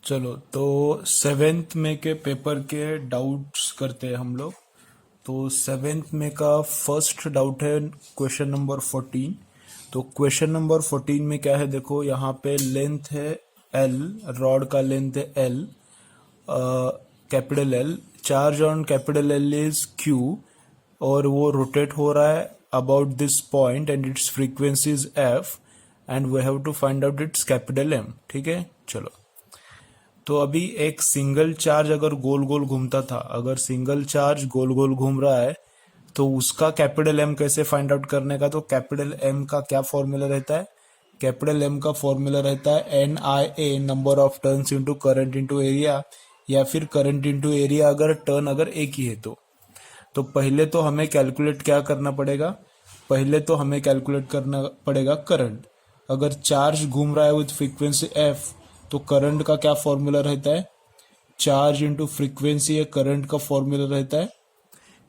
चलो तो सेवेंथ में के पेपर के डाउट्स करते हैं हम लोग। तो सेवेंथ में का फर्स्ट डाउट है क्वेश्चन नंबर 14। तो क्वेश्चन नंबर 14 में क्या है, देखो यहाँ पे लेंथ है एल, रॉड का लेंथ है L, capital L, charge on capital L is Q, और वो रोटेट हो रहा है about this point and its frequency is F, and we have to find out its capital M. ठीक है, चलो। तो अभी एक सिंगल चार्ज अगर गोल गोल घूमता था, अगर सिंगल चार्ज गोल गोल घूम रहा है तो उसका कैपिटल एम कैसे फाइंड आउट करने का, तो कैपिटल एम का क्या फॉर्मूला रहता है, कैपिटल एम का फॉर्मूला रहता है N I A, number of turns into current into area, या फिर करंट इनटू एरिया अगर टर्न अगर एक ही है तो पहले तो हमें कैलकुलेट क्या करना पड़ेगा, पहले तो हमें कैलकुलेट करना पड़ेगा करंट। अगर चार्ज घूम रहा है विथ फ्रीक्वेंसी एफ तो करंट का क्या फॉर्मूला रहता है, चार्ज इंटू फ्रीक्वेंसी या करंट का फॉर्मूला रहता है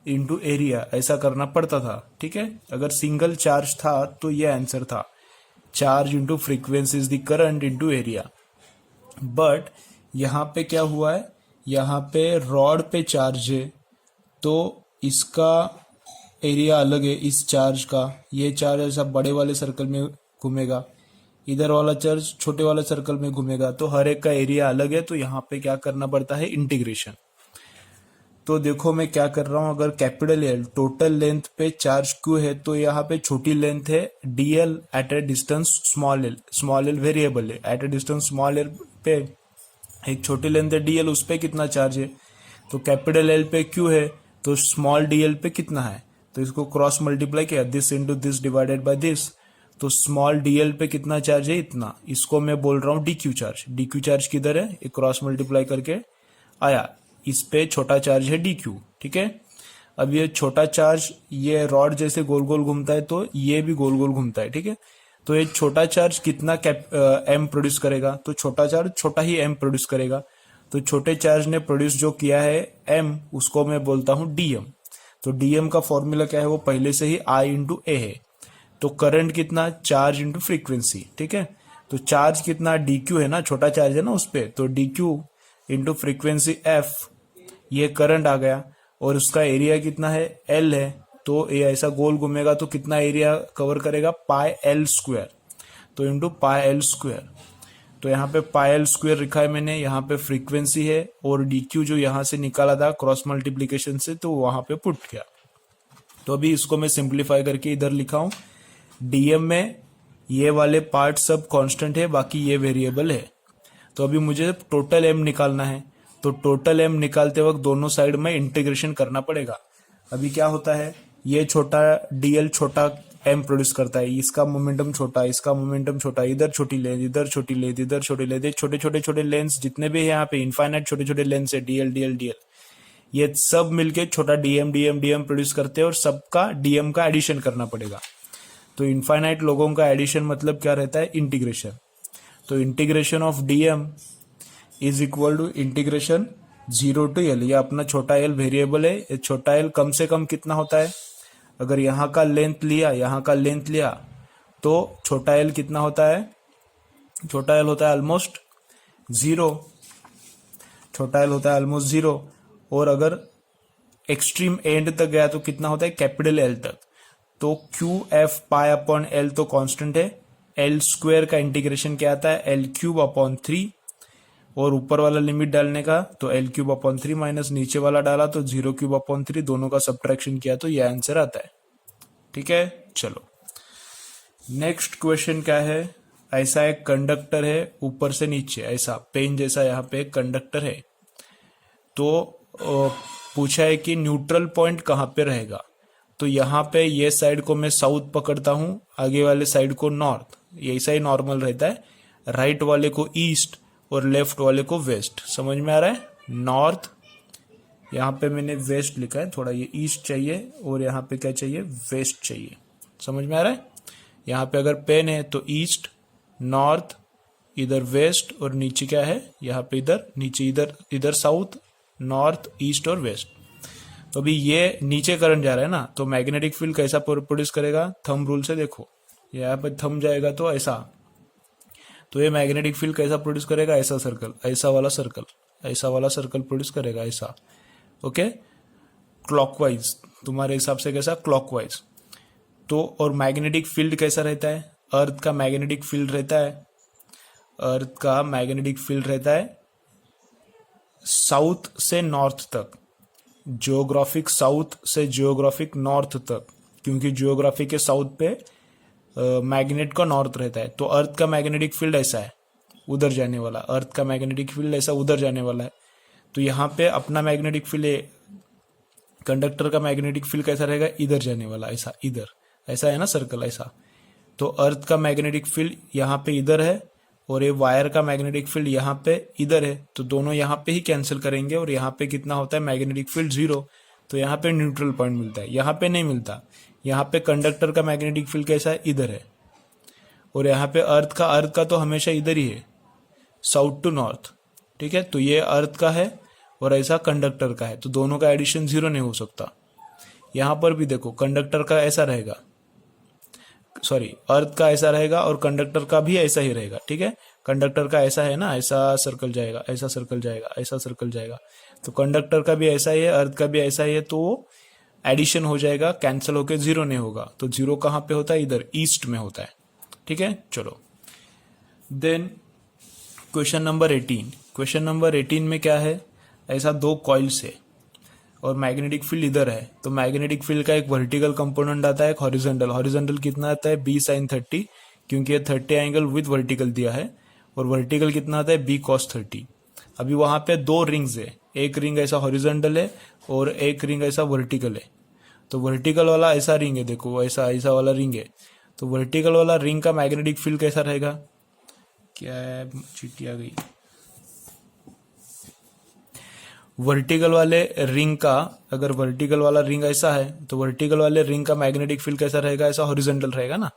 इंटू एरिया, ऐसा करना पड़ता था। ठीक है, अगर सिंगल चार्ज था तो ये आंसर था, charge into frequency is the current into area. But यहाँ पे क्या हुआ है, यहाँ पे रॉड पे चार्ज है तो इसका एरिया अलग है इस चार्ज का, ये चार्ज ऐसा बड़े वाले सर्कल में घूमेगा, इधर वाला चार्ज छोटे वाले सर्कल में घूमेगा, तो हर एक का एरिया अलग है। तो यहाँ पे क्या करना पड़ता है, इंटीग्रेशन। तो देखो मैं क्या कर रहा हूं, अगर कैपिटल एल टोटल लेंथ पे चार्ज क्यू है तो यहाँ पे छोटी लेंथ है DL at a distance small L variable है, at a distance small L पे एक छोटी लेंथ है डीएल, उस पे कितना चार्ज है, तो कैपिटल एल पे क्यू है तो स्मॉल डीएल पे कितना है, तो इसको क्रॉस मल्टीप्लाई किया, this into this divided by this, तो स्मॉल डीएल पे कितना चार्ज है, इतना, इसको मैं बोल रहा हूँ डीक्यू चार्ज। डीक्यू चार्ज किधर है, एक क्रॉस मल्टीप्लाई करके आया, इस पे छोटा चार्ज है डीक्यू। ठीक है, अब ये छोटा चार्ज ये रॉड जैसे गोल गोल घूमता है तो ये भी गोल गोल घूमता है। ठीक है, तो ये छोटा चार्ज कितना एम प्रोड्यूस करेगा, तो छोटा चार्ज छोटा ही एम प्रोड्यूस करेगा, तो छोटे चार्ज ने प्रोड्यूस जो किया है एम, उसको मैं बोलता हूं डीएम। तो डीएम का फॉर्मूला क्या है, वो पहले से ही आई इंटू ए है। तो करंट कितना, चार्ज इंटू फ्रीक्वेंसी। ठीक है, तो चार्ज कितना डीक्यू है ना, छोटा चार्ज है ना उस पे, तो डीक्यू इंटू फ्रीक्वेंसी एफ, ये करंट आ गया, और उसका एरिया कितना है, एल है, तो ये ऐसा गोल घूमेगा तो कितना एरिया कवर करेगा, पाई एल स्क्वायर, तो इंटू पाई एल स्क्वायर। तो यहाँ पे पाई एल स्क्वायर लिखा है मैंने, यहाँ पे फ्रीक्वेंसी है और डीक्यू जो यहाँ से निकाला था क्रॉस मल्टीप्लीकेशन से, तो वहां पे पुट किया। तो अभी इसको मैं सिंप्लीफाई करके इधर लिखा हूं, डीएम में ये वाले पार्ट सब कांस्टेंट है, बाकी ये वेरिएबल है। तो अभी मुझे टोटल एम निकालना है, तो टोटल एम निकालते वक्त दोनों साइड में इंटीग्रेशन करना पड़ेगा। अभी क्या होता है, ये छोटा डीएल छोटा एम प्रोड्यूस करता है, इसका मोमेंटम छोटा, इसका मोमेंटम छोटा, इधर छोटी लेंथ, इधर छोटी लेंथ, इधर छोटी लेंथ, छोटे छोटे छोटे लेंथ जितने भी है यहाँ पे इनफाइनाइट छोटे छोटे लेंथ है, डीएल डीएल डीएल, ये सब मिलके छोटा डीएम डीएम डीएम प्रोड्यूस करते हैं, और सबका डीएम का एडिशन करना पड़ेगा। तो इनफाइनाइट लोगों का एडिशन मतलब क्या रहता है, इंटीग्रेशन। तो integration of DM is equal to integration 0 to L, ये अपना छोटा एल वेरिएबल है, ये छोटा एल कम से कम कितना होता है, अगर यहाँ का लेंथ लिया यहाँ का लेंथ लिया तो छोटा एल कितना होता है, छोटा एल होता है ऑलमोस्ट 0, छोटा एल होता है ऑलमोस्ट 0, और अगर एक्सट्रीम एंड तक गया तो कितना होता है, कैपिटल एल तक। तो Q F pi upon L तो कांस्टेंट है, एल स्क्वायर का इंटीग्रेशन क्या आता है, एल क्यूब अपॉन 3, और ऊपर वाला लिमिट डालने का तो एल क्यूब अपॉन 3 माइनस नीचे वाला डाला तो 0 क्यूब अपॉन 3, दोनों का सब्ट्रैक्शन किया तो ये आंसर आता है। ठीक है, चलो नेक्स्ट क्वेश्चन क्या है, ऐसा एक कंडक्टर है ऊपर से नीचे ऐसा पेन जैसा, यहाँ पे एक कंडक्टर है, तो पूछा है कि न्यूट्रल पॉइंट कहाँ पे रहेगा। तो यहाँ पे ये साइड को मैं साउथ पकड़ता हूँ, आगे वाले साइड को नॉर्थ, ऐसा ही नॉर्मल रहता है, राइट वाले को ईस्ट और लेफ्ट वाले को वेस्ट। समझ में आ रहा है, नॉर्थ, यहाँ पे मैंने वेस्ट लिखा है, थोड़ा ये ईस्ट चाहिए और यहाँ पे क्या चाहिए, वेस्ट चाहिए। समझ में आ रहा है, यहाँ पे अगर पेन है तो ईस्ट नॉर्थ, इधर वेस्ट, और नीचे क्या है, यहाँ पे इधर नीचे इधर साउथ नॉर्थ ईस्ट और वेस्ट। तो अभी ये नीचे करंट जा रहा है ना, तो मैग्नेटिक फील्ड कैसा प्रोड्यूस करेगा, थंब रूल से देखो, यहाँ पे थंब जाएगा तो ऐसा, तो ये मैग्नेटिक फील्ड कैसा प्रोड्यूस करेगा, ऐसा सर्कल, ऐसा वाला सर्कल, ऐसा वाला सर्कल प्रोड्यूस करेगा, ऐसा। ओके, क्लॉकवाइज, तुम्हारे हिसाब से कैसा, क्लॉकवाइज। तो और मैग्नेटिक फील्ड कैसा रहता है, अर्थ का मैग्नेटिक फील्ड रहता है, अर्थ का मैग्नेटिक फील्ड रहता है साउथ से नॉर्थ तक, जियोग्राफिक साउथ से जियोग्राफिक नॉर्थ तक, क्योंकि जियोग्राफी के साउथ पे मैग्नेट का नॉर्थ रहता है। तो अर्थ का मैग्नेटिक फील्ड ऐसा है, उधर जाने वाला, अर्थ का मैग्नेटिक फील्ड ऐसा उधर जाने वाला है। तो यहाँ पे अपना मैग्नेटिक फील्ड, कंडक्टर का मैग्नेटिक फील्ड कैसा रहेगा, इधर जाने वाला, ऐसा, इधर, ऐसा है ना सर्कल, ऐसा। तो अर्थ का मैग्नेटिक फील्ड यहाँ पे इधर है, और ये वायर का मैग्नेटिक फील्ड यहाँ पे इधर है, तो दोनों यहाँ पे ही कैंसिल करेंगे, और यहाँ पे कितना होता है मैग्नेटिक फील्ड 0, तो यहाँ पे न्यूट्रल पॉइंट मिलता है, यहाँ पे नहीं मिलता। यहाँ पे कंडक्टर का मैग्नेटिक फील्ड कैसा है, इधर है, और यहाँ पे अर्थ का तो हमेशा इधर ही है, साउथ टू नॉर्थ, ठीक है। तो ये अर्थ का है और ऐसा कंडक्टर का है, तो दोनों का एडिशन 0 नहीं हो सकता। यहाँ पर भी देखो, कंडक्टर का ऐसा रहेगा, सॉरी, अर्थ का ऐसा रहेगा और कंडक्टर का भी ऐसा ही रहेगा, ठीक है। कंडक्टर का ऐसा है ना, ऐसा सर्कल जाएगा, ऐसा सर्कल जाएगा, ऐसा सर्कल जाएगा, तो कंडक्टर का भी ऐसा ही है, अर्थ का भी ऐसा ही है, तो एडिशन हो जाएगा, कैंसिल होकर 0 नहीं होगा। तो 0 कहाँ पे होता है, इधर ईस्ट में होता है, ठीक है। चलो then question number 18, question number 18 में क्या है, ऐसा 2 कॉइल्स है और मैग्नेटिक फील्ड इधर है, तो मैग्नेटिक फील्ड का एक वर्टिकल कंपोनेंट आता है, एक हॉरिजॉन्टल। हॉरिजॉन्टल कितना आता है, b sin 30, क्योंकि ये 30 एंगल विद वर्टिकल दिया है, और वर्टिकल कितना आता है, b cos 30। अभी वहां पे 2 रिंग्स है, एक रिंग ऐसा हॉरिजॉन्टल है और एक रिंग ऐसा वर्टिकल है। तो वर्टिकल वाला ऐसा रिंग है, देखो ऐसा ऐसा वाला रिंग है, तो वर्टिकल वाला रिंग का मैग्नेटिक फील्ड कैसा रहेगा, क्या है, चीटी आ गई। वर्टिकल वाले रिंग का, अगर वर्टिकल वाला रिंग ऐसा है, तो वर्टिकल वाले रिंग का मैग्नेटिक फील्ड कैसा रहेगा, ऐसा हॉरिजॉन्टल रहेगा ना।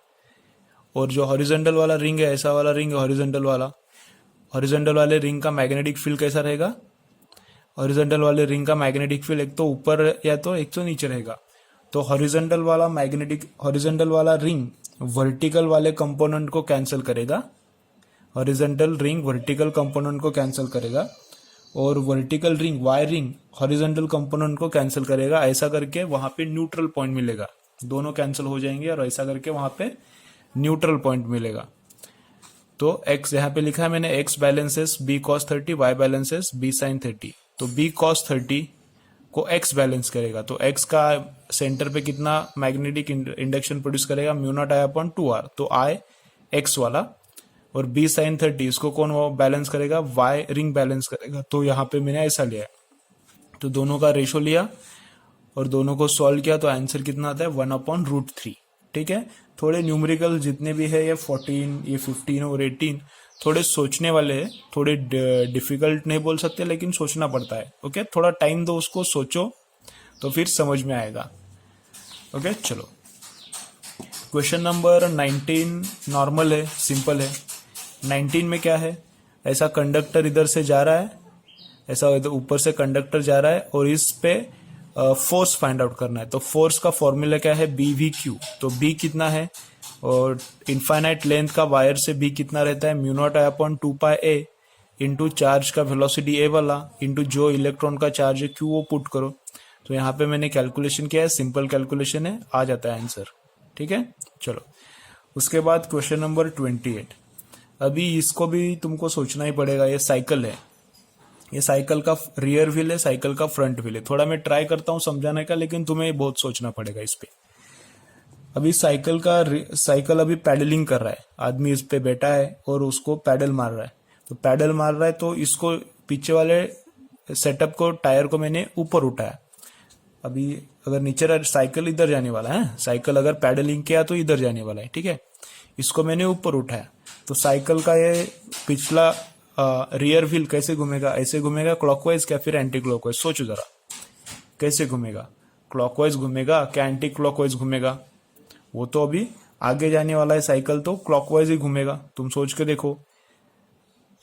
और जो हॉरिजॉन्टल वाला रिंग है, ऐसा वाला रिंग है हॉरिजॉन्टल वाला, हॉरिजॉन्टल वाले रिंग का मैग्नेटिक फील्ड कैसा रहेगा, हॉरिजॉन्टल वाले रिंग का मैग्नेटिक फील्ड एक तो ऊपर या तो एक तो नीचे रहेगा। तो हॉरिजॉन्टल वाला रिंग वर्टिकल वाले कंपोनेंट को कैंसिल करेगा, हॉरिजॉन्टल रिंग वर्टिकल कंपोनेंट को कैंसिल करेगा, और vertical ring Y ring horizontal component को कैंसिल करेगा। ऐसा करके वहां पे न्यूट्रल पॉइंट मिलेगा, दोनों कैंसिल हो जाएंगे, और ऐसा करके वहां पे न्यूट्रल पॉइंट मिलेगा। तो x यहाँ पे लिखा है मैंने, x balances b cos 30, y balances b sin 30। तो b cos 30 को x बैलेंस करेगा, तो x का सेंटर पे कितना मैग्नेटिक इंडक्शन प्रोड्यूस करेगा, म्यू0 I/2r, तो I x वाला, और b sin 30 इसको कौन बैलेंस करेगा, y रिंग बैलेंस करेगा। तो यहाँ पे मैंने ऐसा लिया है, तो दोनों का रेशो लिया और दोनों को सॉल्व किया, तो आंसर कितना आता है, 1/√3, ठीक है। थोड़े न्यूमेरिकल जितने भी है, ये 14, ये 15 और 18 थोड़े सोचने वाले हैं, थोड़े डिफिकल्ट नहीं बोल सकते, लेकिन सोचना पड़ता है। ओके, थोड़ा टाइम दो उसको, सोचो तो फिर समझ में आएगा। ओके चलो, क्वेश्चन नंबर 19 नॉर्मल है, सिंपल है। 19 में क्या है, ऐसा कंडक्टर इधर से जा रहा है, ऐसा ऊपर से कंडक्टर जा रहा है, और इस पे फोर्स फाइंड आउट करना है। तो फोर्स का फॉर्मूला क्या है, BVQ। तो B कितना है, और इनफाइनाइट लेंथ का वायर से B कितना रहता है, म्यू0 I/2πa इंटू चार्ज का वेलोसिटी a वाला इंटू जो इलेक्ट्रॉन का चार्ज है Q, वो पुट करो। तो यहाँ पे मैंने कैलकुलेशन किया है, सिंपल कैलकुलेशन है, आ जाता है आंसर, ठीक है। चलो उसके बाद क्वेश्चन नंबर 28। अभी इसको भी तुमको सोचना ही पड़ेगा, ये साइकिल है, ये साइकिल का रियर व्हील है, साइकिल का फ्रंट व्हील है। थोड़ा मैं ट्राई करता हूँ समझाने का, लेकिन तुम्हें बहुत सोचना पड़ेगा इस पे। अभी साइकिल अभी पैडलिंग कर रहा है, आदमी इस पे बैठा है और उसको पैडल मार रहा है। तो पैडल मार रहा है, तो इसको पीछे वाले सेटअप को, टायर को मैंने ऊपर उठाया। अभी अगर नीचे साइकिल इधर जाने वाला है, साइकिल अगर पैडलिंग किया तो इधर जाने वाला है, ठीक है। इसको मैंने ऊपर उठाया, तो साइकिल का ये पिछला रियर व्हील कैसे घूमेगा, ऐसे घूमेगा क्लॉकवाइज क्या फिर एंटी क्लॉकवाइज, सोचो जरा कैसे घूमेगा, क्लॉकवाइज घूमेगा क्या एंटी क्लॉकवाइज घूमेगा। वो तो अभी आगे जाने वाला है साइकिल, तो क्लॉकवाइज ही घूमेगा, तुम सोच के देखो।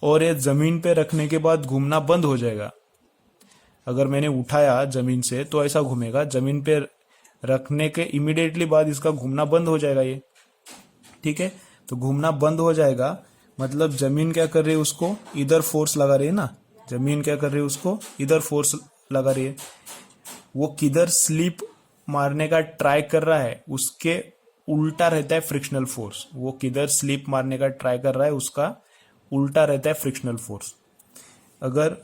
और ये जमीन पे रखने के बाद घूमना बंद हो जाएगा। अगर मैंने उठाया जमीन से तो ऐसा घूमेगा, जमीन पे रखने के इमीडिएटली बाद इसका घूमना बंद हो जाएगा ये, ठीक है। तो घूमना बंद हो जाएगा, मतलब जमीन क्या कर रही है, उसको इधर फोर्स लगा रही है ना, जमीन क्या कर रही है, उसको इधर फोर्स लगा रही है। वो किधर स्लिप मारने का ट्राई कर रहा है, उसके उल्टा रहता है फ्रिक्शनल फोर्स। वो किधर स्लिप मारने का ट्राई कर रहा है, उसका उल्टा रहता है फ्रिक्शनल फोर्स। अगर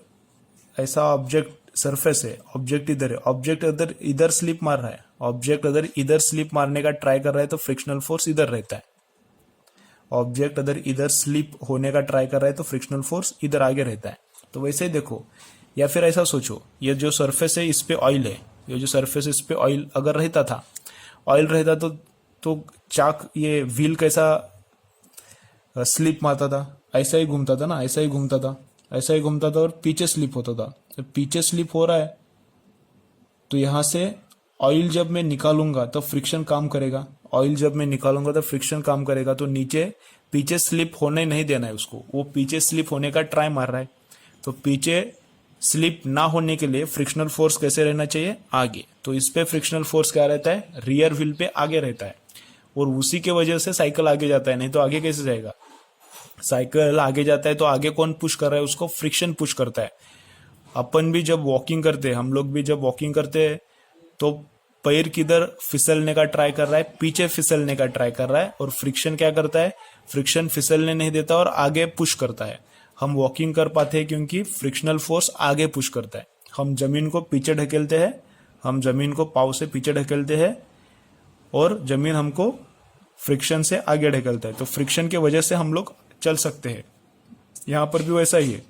ऐसा ऑब्जेक्ट सरफेस है, ऑब्जेक्ट इधर है, ऑब्जेक्ट अगर इधर स्लिप मार रहा है, ऑब्जेक्ट अगर इधर स्लिप मारने का ट्राई कर रहा है तो फ्रिक्शनल फोर्स इधर रहता है। ऑब्जेक्ट अगर इधर स्लिप होने का ट्राई कर रहा है तो फ्रिक्शनल फोर्स इधर आगे रहता है। तो वैसे ही देखो, या फिर ऐसा सोचो, ये जो सरफेस है इस पे ऑयल है, ये जो सरफेस है इस पे ऑयल अगर रहता था, ऑयल रहता तो चाक ये व्हील कैसा स्लिप मारता था, ऐसा ही घूमता था ना, ऐसा ही घूमता था, ऐसा ही घूमता था और पीछे स्लिप होता था। तो पीछे स्लिप हो रहा है तो यहां से ऑयल जब मैं निकालूंगा तो फ्रिक्शन काम करेगा, ऑयल जब मैं निकालूंगा तो फ्रिक्शन काम करेगा। तो नीचे पीछे स्लिप होने नहीं देना है उसको, वो पीछे स्लिप होने का ट्राई मार रहा है। तो पीछे स्लिप ना होने के लिए फ्रिक्शनल फोर्स कैसे रहना चाहिए, आगे। तो इस पे फ्रिक्शनल फोर्स क्या रहता है, रियर व्हील पे आगे रहता है, और उसी के वजह से साइकिल आगे जाता है, नहीं तो आगे कैसे जाएगा। साइकिल आगे जाता है तो आगे कौन पुश कर रहा है उसको, फ्रिक्शन पुश करता है। अपन भी जब वॉकिंग करते हैं, हम लोग भी जब वॉकिंग करते हैं तो पैर किधर फिसलने का ट्राई कर रहा है, पीछे फिसलने का ट्राई कर रहा है, और फ्रिक्शन क्या करता है, फ्रिक्शन फिसलने नहीं देता और आगे पुश करता है। हम वॉकिंग कर पाते हैं क्योंकि फ्रिक्शनल फोर्स आगे पुश करता है। हम जमीन को पीछे ढकेलते हैं, हम जमीन को पाँव से पीछे ढकेलते हैं और जमीन हमको फ्रिक्शन से आगे ढकेलता है। तो फ्रिक्शन की वजह से हम लोग चल सकते हैं। यहाँ पर भी वैसा ही है,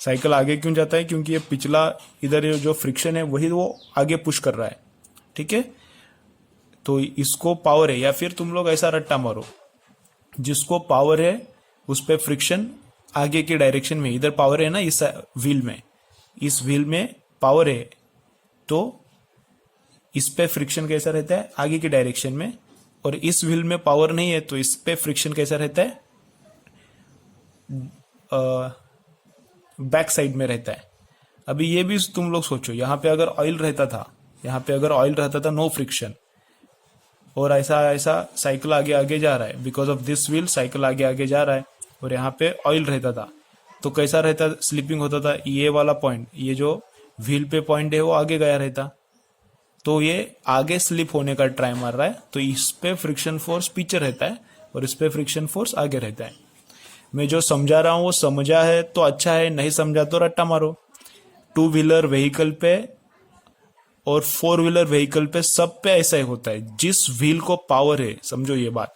साइकिल आगे क्यों जाता है, क्योंकि ये पिछला इधर जो फ्रिक्शन है वही वो आगे पुश कर रहा है। ठीक है, तो इसको पावर है, या फिर तुम लोग ऐसा रट्टा मारो, जिसको पावर है उस पे फ्रिक्शन आगे की डायरेक्शन में, इधर पावर है ना इस व्हील में, इस व्हील में पावर है तो इस पे फ्रिक्शन कैसा रहता है, आगे की डायरेक्शन में। और इस व्हील में पावर नहीं है तो इस पे फ्रिक्शन कैसा रहता है, बैक साइड में रहता है। अभी ये भी तुम लोग सोचो, यहाँ पे अगर ऑयल रहता था, यहाँ पे अगर ऑयल रहता था, नो फ्रिक्शन, और ऐसा ऐसा साइकिल आगे आगे जा रहा है, because of this wheel cycle आगे आगे जा रहा है, और यहाँ पे ऑयल रहता था तो कैसा रहता, स्लिपिंग होता था। ये वाला पॉइंट, ये जो व्हील पे पॉइंट है वो आगे गया रहता, तो ये आगे स्लिप होने का ट्राई मार रहा है, तो इस पे फ्रिक्शन फोर्स पीछे रहता है और इस पे फ्रिक्शन फोर्स आगे रहता है। मैं जो समझा रहा हूं वो समझा है तो अच्छा है, नहीं समझा तो रट्टा मारो। टू व्हीलर व्हीकल पे और फोर व्हीलर व्हीकल पे सब पे ऐसा ही होता है। जिस व्हील को पावर है, समझो ये बात,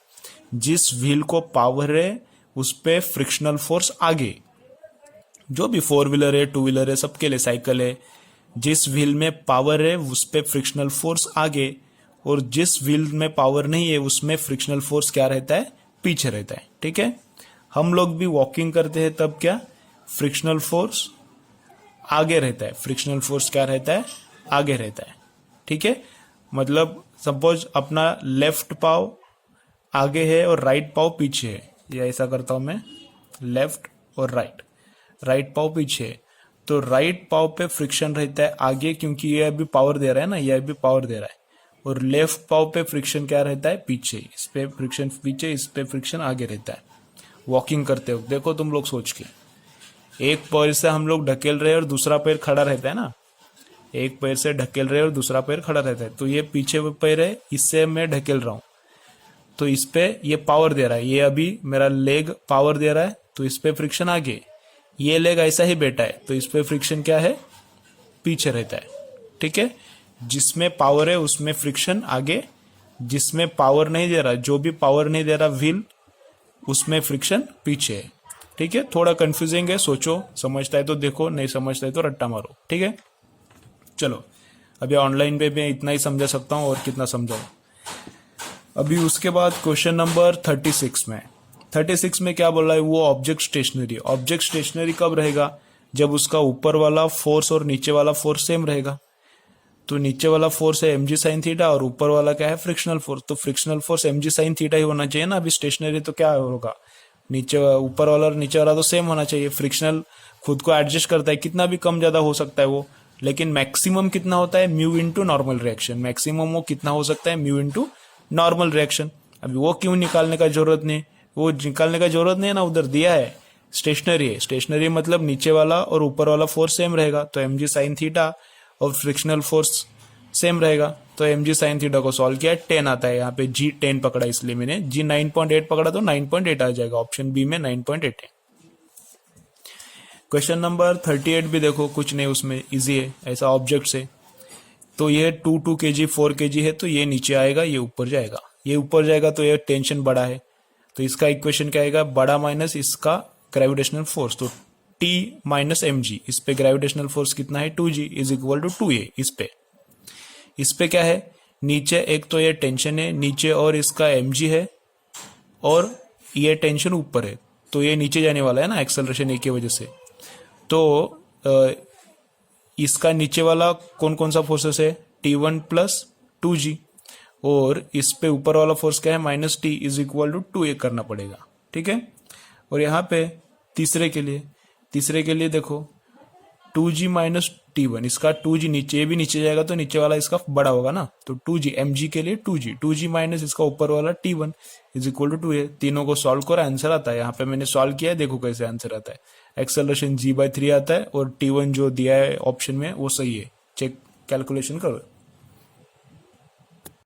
जिस व्हील को पावर है उस पे फ्रिक्शनल फोर्स आगे। जो भी फोर व्हीलर है, टू व्हीलर है, सबके लिए साइकिल है, जिस व्हील में पावर है उस पे फ्रिक्शनल फोर्स आगे, और जिस व्हील में पावर नहीं है उसमें फ्रिक्शनल फोर्स क्या रहता है, पीछे रहता है। ठीक है, हम लोग भी वॉकिंग करते हैं तब क्या, फ्रिक्शनल फोर्स आगे रहता है, फ्रिक्शनल फोर्स क्या रहता है, आगे रहता है। ठीक है, मतलब सपोज अपना लेफ्ट पाव आगे है और राइट पाव पीछे है, या ऐसा करता हूं मैं, लेफ्ट और राइट, राइट पाव पीछे है, तो राइट पाव पे फ्रिक्शन रहता है आगे, क्योंकि ये अभी पावर दे रहा है ना, ये अभी पावर दे रहा है, और लेफ्ट पाव पे फ्रिक्शन क्या रहता है, पीछे, इस पे फ्रिक्शन पीछे, इस पे फ्रिक्शन आगे रहता है। वॉकिंग करते हो देखो तुम लोग सोच के, एक पैर से हम लोग ढकेल रहे हैं और दूसरा पैर खड़ा रहता है ना, एक पैर से ढकेल रहे हैं और दूसरा पैर खड़ा रहता है, तो ये पीछे पैर है, इससे मैं ढकेल रहा हूं, तो इस पे ये पावर दे रहा है, ये अभी मेरा लेग पावर दे रहा है, तो इस पे फ्रिक्शन आगे। ये लेग ऐसा ही बैठा है तो इस पे फ्रिक्शन क्या है, पीछे रहता है। ठीक है, जिसमें पावर है उसमें फ्रिक्शन आगे, जिसमें पावर नहीं दे रहा, जो भी पावर नहीं दे रहा व्हील, उसमें फ्रिक्शन पीछे है। ठीक है, थोड़ा कंफ्यूजिंग है, सोचो, समझता है तो देखो, नहीं समझता है तो रट्टा मारो। ठीक है, चलो अभी ऑनलाइन पे मैं इतना ही समझा सकता हूं, और कितना समझाऊं। अभी उसके बाद क्वेश्चन नंबर 36 में, 36 में क्या बोल रहा है, वो ऑब्जेक्ट स्टेशनरी। ऑब्जेक्ट स्टेशनरी कब रहेगा, जब उसका ऊपर वाला फोर्स और नीचे वाला फोर्स सेम रहेगा। तो नीचे वाला फोर्स है mg sin थीटा और ऊपर वाला क्या है, फ्रिक्शनल फोर्स, तो frictional force mg sin theta ही होना चाहिए ना। अभी स्टेशनरी तो क्या होगा, नीचे ऊपर वाला और नीचे वाला तो सेम होना चाहिए। फ्रिक्शनल खुद को एडजस्ट करता है, कितना भी कम ज्यादा हो सकता है वो, लेकिन मैक्सिमम कितना होता है, mu into normal reaction. Maximum वो कितना हो सकता है, म्यू इंटू नॉर्मल रिएक्शन। अभी वो क्यों निकालने का जरूरत नहीं, वो निकालने का जरूरत नहीं है ना, उधर दिया है। स्टेशनरी है, स्टेशनरी मतलब नीचे वाला और ऊपर वाला फोर्स सेम रहेगा, तो mg साइन थीटा और फ्रिक्शनल फोर्स सेम रहेगा। तो mg साइन थीटा को सॉल्व किया, 10 आता है, यहाँ पे g 10 पकड़ा इसलिए मैंने g 9.8 पकड़ा, तो 9.8 आ जाएगा, ऑप्शन बी में 9.8 है। क्वेश्चन नंबर 38 भी देखो, कुछ नहीं उसमें, इजी है, ऐसा ऑब्जेक्ट से। तो ये 2 kg 4 kg है, तो ये नीचे आएगा, ये ऊपर जाएगा, ये ऊपर जाएगा, तो ये टेंशन बड़ा है, तो इसका इक्वेशन क्या आएगा, बड़ा माइनस इसका ग्रेविटेशनल फोर्स, तो T माइनस mg, इस पे ग्रेविटेशनल फोर्स कितना है 2g is equal to 2a। इस पे क्या है, नीचे एक तो ये टेंशन है नीचे और इसका mg है, और ये टेंशन ऊपर है, तो ये नीचे जाने वाला है ना एक्सेलरेशन ए की वजह से। तो इसका नीचे वाला कौन कौन सा फोर्सेस है, T1 प्लस 2g, और इस पे ऊपर वाला फोर्स क्या है minus T is equal to 2a करना पड़ेगा, ठीक है। और यहाँ पे तीसरे के लिए देखो 2g माइनस T1, इसका 2g नीचे, ये भी नीचे जाएगा, तो नीचे वाला इसका बड़ा होगा ना, तो 2g mg के लिए 2g माइनस इसका ऊपर वाला T1 is equal to 2a। तीनों को सॉल्व करो, आंसर आता है, यहाँ पे मैंने सॉल्व किया है, देखो कैसे आंसर आता है। एक्सेलरेशन g/3 आता है, और T1 जो दिया है ऑप्शन में वो सही है, चेक कैलकुलेशन करो।